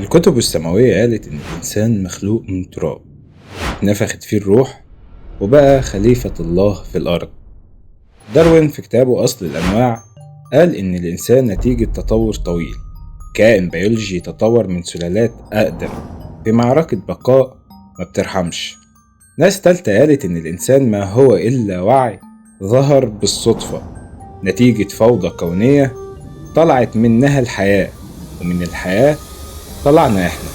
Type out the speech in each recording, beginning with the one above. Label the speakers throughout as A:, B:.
A: الكتب السماوية قالت إن الإنسان مخلوق من تراب، نفخت فيه الروح وبقى خليفة الله في الأرض. داروين في كتابه أصل الأنواع قال إن الإنسان نتيجة تطور طويل، كائن بيولوجي تطور من سلالات أقدم في معركة بقاء ما بترحمش. ناس تالتة قالت إن الإنسان ما هو إلا وعي ظهر بالصدفة نتيجة فوضى كونية طلعت منها الحياة، ومن الحياة طلعنا إحنا.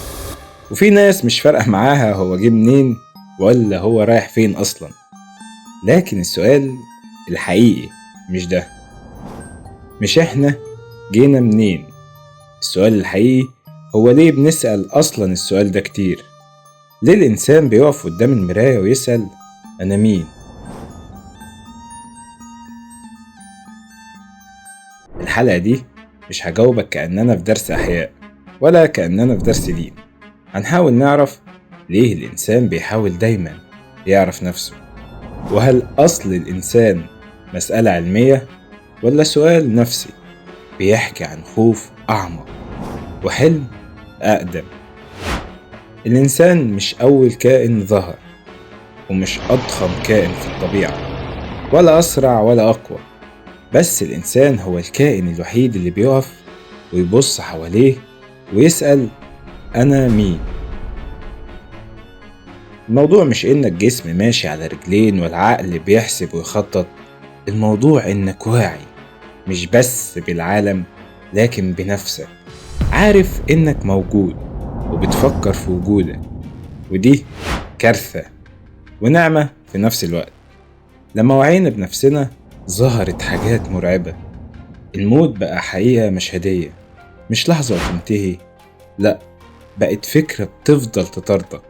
A: وفي ناس مش فارقة معاها هو جه منين ولا هو رايح فين أصلا. لكن السؤال الحقيقي مش ده، مش إحنا جينا منين. السؤال الحقيقي هو ليه بنسأل أصلا السؤال ده كتير. ليه الإنسان بيقف قدام المراية ويسأل أنا مين؟ الحلقة دي مش هجاوبك كأننا في درس أحياء ولا كأننا في درس دين. هنحاول نعرف ليه الإنسان بيحاول دايما يعرف نفسه، وهل أصل الإنسان مسألة علمية ولا سؤال نفسي بيحكي عن خوف أعمق وحلم أقدم. الإنسان مش أول كائن ظهر، ومش أضخم كائن في الطبيعة، ولا أسرع ولا أقوى، بس الإنسان هو الكائن الوحيد اللي بيقف ويبص حواليه ويسأل أنا مين؟ الموضوع مش إنك جسم ماشي على رجلين والعقل بيحسب ويخطط. الموضوع إنك واعي مش بس بالعالم لكن بنفسك، عارف إنك موجود وبتفكر في وجودك. ودي كارثة ونعمة في نفس الوقت. لما وعينا بنفسنا ظهرت حاجات مرعبة. الموت بقى حقيقة مشهدية، مش لحظة وتنتهي، لأ، بقت فكرة بتفضل تطاردك.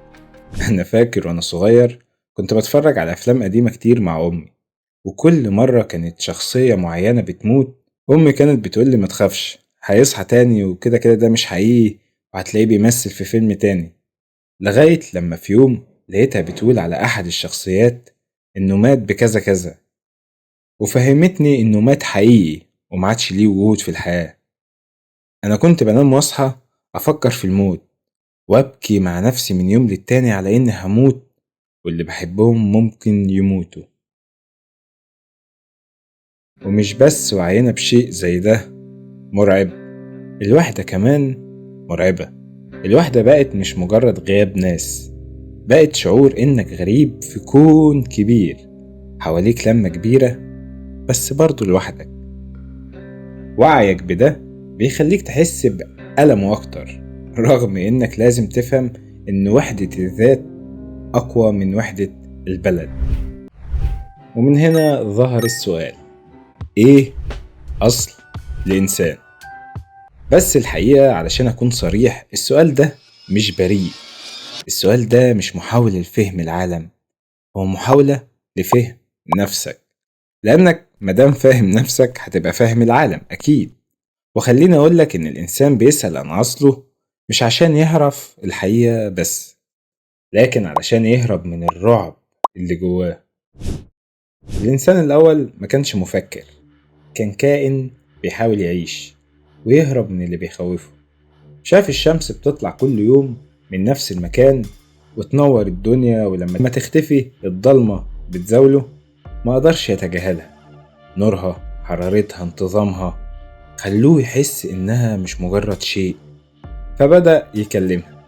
A: أنا فاكر وأنا صغير كنت بتفرج على أفلام قديمة كتير مع أمي، وكل مرة كانت شخصية معينة بتموت أمي كانت بتقولي ما تخافش هيصحى تاني، وكده كده ده مش حقيقي وهتلاقيه بيمثل في فيلم تاني. لغاية لما في يوم لقيتها بتقول على أحد الشخصيات إنه مات بكذا كذا، وفهمتني إنه مات حقيقي ومعادش ليه وجود في الحياة. أنا كنت بنام واصحى أفكر في الموت وأبكي مع نفسي من يوم للتاني على إني هموت واللي بحبهم ممكن يموتوا. ومش بس وعينا بشيء زي ده مرعب، الوحدة كمان مرعبة. الوحدة بقت مش مجرد غياب ناس، بقت شعور إنك غريب في كون كبير، حواليك لمة كبيرة بس برضو لوحدك. وعيك بده بيخليك تحس بألم أكتر، رغم إنك لازم تفهم إن وحدة الذات أقوى من وحدة البلد. ومن هنا ظهر السؤال، إيه أصل الإنسان؟ بس الحقيقة علشان أكون صريح، السؤال ده مش بريء. السؤال ده مش محاولة لفهم العالم، هو محاولة لفهم نفسك. لأنك مدام فاهم نفسك هتبقى فاهم العالم أكيد. وخليني أقولك إن الإنسان بيسأل عن أصله مش عشان يعرف الحقيقة بس، لكن علشان يهرب من الرعب اللي جواه. الإنسان الأول ما كانش مفكر، كان كائن بيحاول يعيش ويهرب من اللي بيخوفه. شاف الشمس بتطلع كل يوم من نفس المكان وتنور الدنيا، ولما تختفي الضلمة بتزاوله. ما قدرش يتجاهلها، نورها، حرارتها، انتظامها خلوه يحس إنها مش مجرد شيء. فبدأ يكلمها،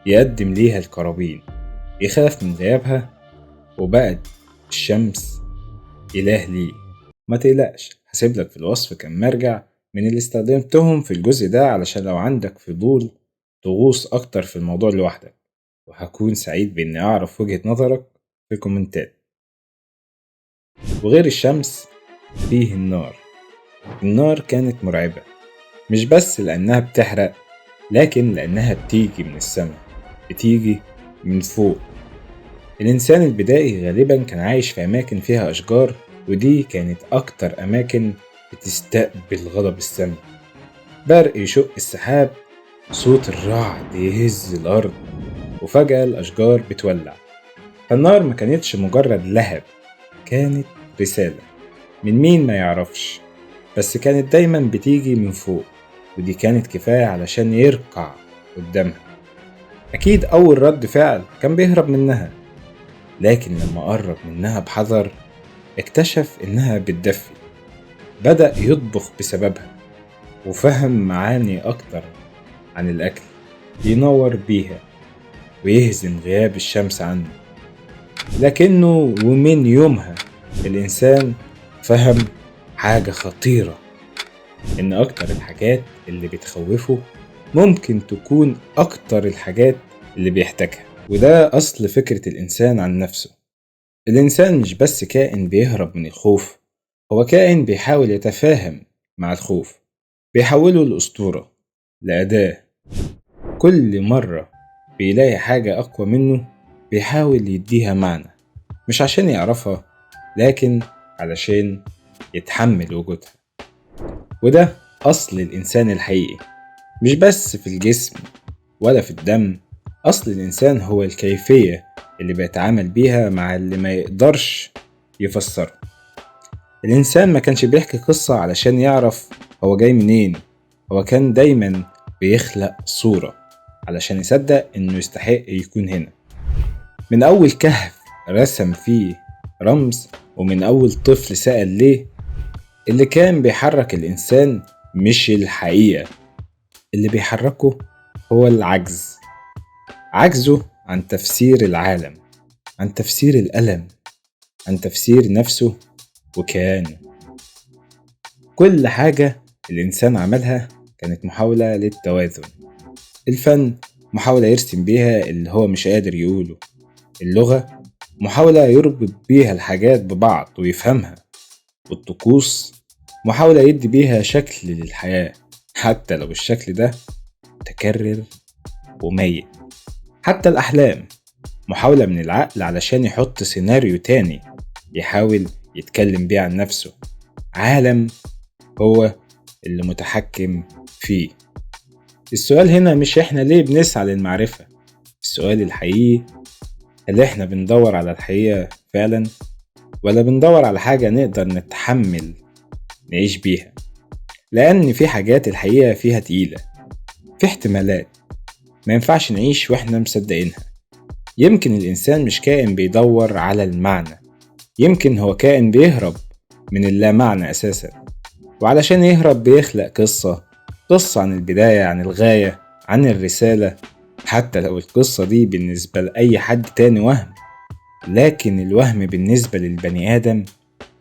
A: يقدم ليها القرابين، يخاف من غيابها، وبقت الشمس إله ليه. ما تقلقش، هسيبلك في الوصف كم مرجع من اللي استخدمتهم في الجزء ده علشان لو عندك فضول تغوص أكتر في الموضوع لوحدك، وهكون سعيد بإني أعرف وجهة نظرك في الكومنتات. وغير الشمس فيه النار. النار كانت مرعبة، مش بس لأنها بتحرق، لكن لأنها بتيجي من السماء، بتيجي من فوق. الإنسان البدائي غالبا كان عايش في أماكن فيها أشجار، ودي كانت أكتر أماكن بتستقبل غضب السماء. برق يشق السحاب، صوت الرعد يهز الأرض، وفجأة الأشجار بتولع. فالنار ما كانتش مجرد لهب، كانت رسالة من مين ما يعرفش، بس كانت دايما بتيجي من فوق. ودي كانت كفاية علشان يرقع قدامها. أكيد أول رد فعل كان بيهرب منها، لكن لما قرب منها بحذر اكتشف إنها بتدفي. بدأ يطبخ بسببها وفهم معاني أكتر عن الأكل ينور بيها ويهزم غياب الشمس عنه. لكنه ومن يومها الإنسان فهم حاجة خطيرة، إن أكتر الحاجات اللي بتخوفه ممكن تكون أكتر الحاجات اللي بيحتاجها. وده أصل فكرة الإنسان عن نفسه. الإنسان مش بس كائن بيهرب من الخوف، هو كائن بيحاول يتفاهم مع الخوف، بيحوله لأسطورة، لأداة. كل مرة بيلاقي حاجة أقوى منه بيحاول يديها معنى، مش عشان يعرفها لكن علشان يتحمل وجودها. وده أصل الإنسان الحقيقي، مش بس في الجسم ولا في الدم. أصل الإنسان هو الكيفية اللي بيتعامل بيها مع اللي ما يقدرش يفسره. الإنسان ما كانش بيحكي قصة علشان يعرف هو جاي منين، هو كان دايما بيخلق صورة علشان يصدق إنه يستحق يكون هنا. من أول كهف رسم فيه رمز، ومن أول طفل سأل ليه. اللي كان بيحرك الإنسان مش الحقيقة، اللي بيحركه هو العجز. عجزه عن تفسير العالم، عن تفسير الألم، عن تفسير نفسه وكيانه. كل حاجة الإنسان عملها كانت محاولة للتوازن. الفن محاولة يرسم بيها اللي هو مش قادر يقوله، اللغة محاولة يربط بيها الحاجات ببعض ويفهمها، والطقوس محاولة يدي بيها شكل للحياة حتى لو الشكل ده متكرر وميت. حتى الأحلام محاولة من العقل علشان يحط سيناريو تاني يحاول يتكلم بيه عن نفسه، عالم هو اللي متحكم فيه. السؤال هنا مش احنا ليه بنسعى للمعرفة، السؤال الحقيقي هل احنا بندور على الحقيقة فعلا، ولا بندور على حاجة نقدر نتحمل نعيش بيها؟ لأن في حاجات الحقيقة فيها تقيلة، في احتمالات ما ينفعش نعيش واحنا مصدقينها. يمكن الإنسان مش كائن بيدور على المعنى، يمكن هو كائن بيهرب من اللا معنى أساسا، وعلشان يهرب بيخلق قصة عن البداية، عن الغاية، عن الرسالة. حتى لو القصة دي بالنسبة لأي حد تاني وهم، لكن الوهم بالنسبة للبني آدم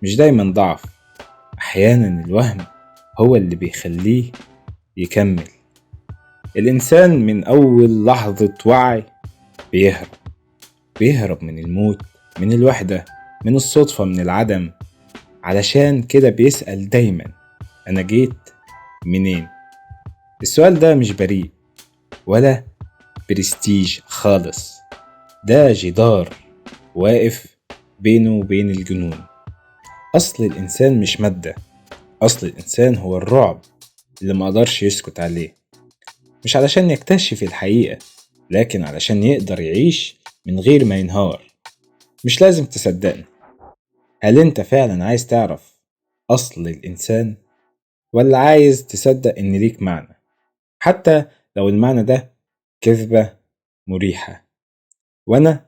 A: مش دايما ضعف، أحيانا الوهم هو اللي بيخليه يكمل. الإنسان من أول لحظة وعي بيهرب من الموت، من الوحدة، من الصدفة، من العدم. علشان كده بيسأل دايما أنا جيت منين؟ السؤال ده مش بريء ولا برستيج خالص، ده جدار واقف بينه وبين الجنون. أصل الإنسان مش مادة، أصل الإنسان هو الرعب اللي مقدرش يسكت عليه، مش علشان يكتشف الحقيقة لكن علشان يقدر يعيش من غير ما ينهار. مش لازم تصدقني، هل انت فعلا عايز تعرف أصل الإنسان، ولا عايز تصدق إن ليك معنى حتى لو المعنى ده كذبة مريحة؟ وأنا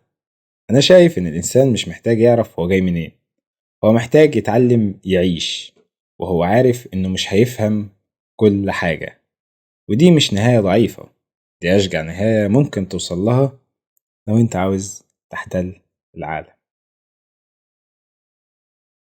A: شايف إن الإنسان مش محتاج يعرف هو جاي منين، هو محتاج يتعلم يعيش وهو عارف إنه مش هيفهم كل حاجة. ودي مش نهاية ضعيفة، دي أشجع نهاية ممكن توصل لها لو أنت عاوز تحتل العالم.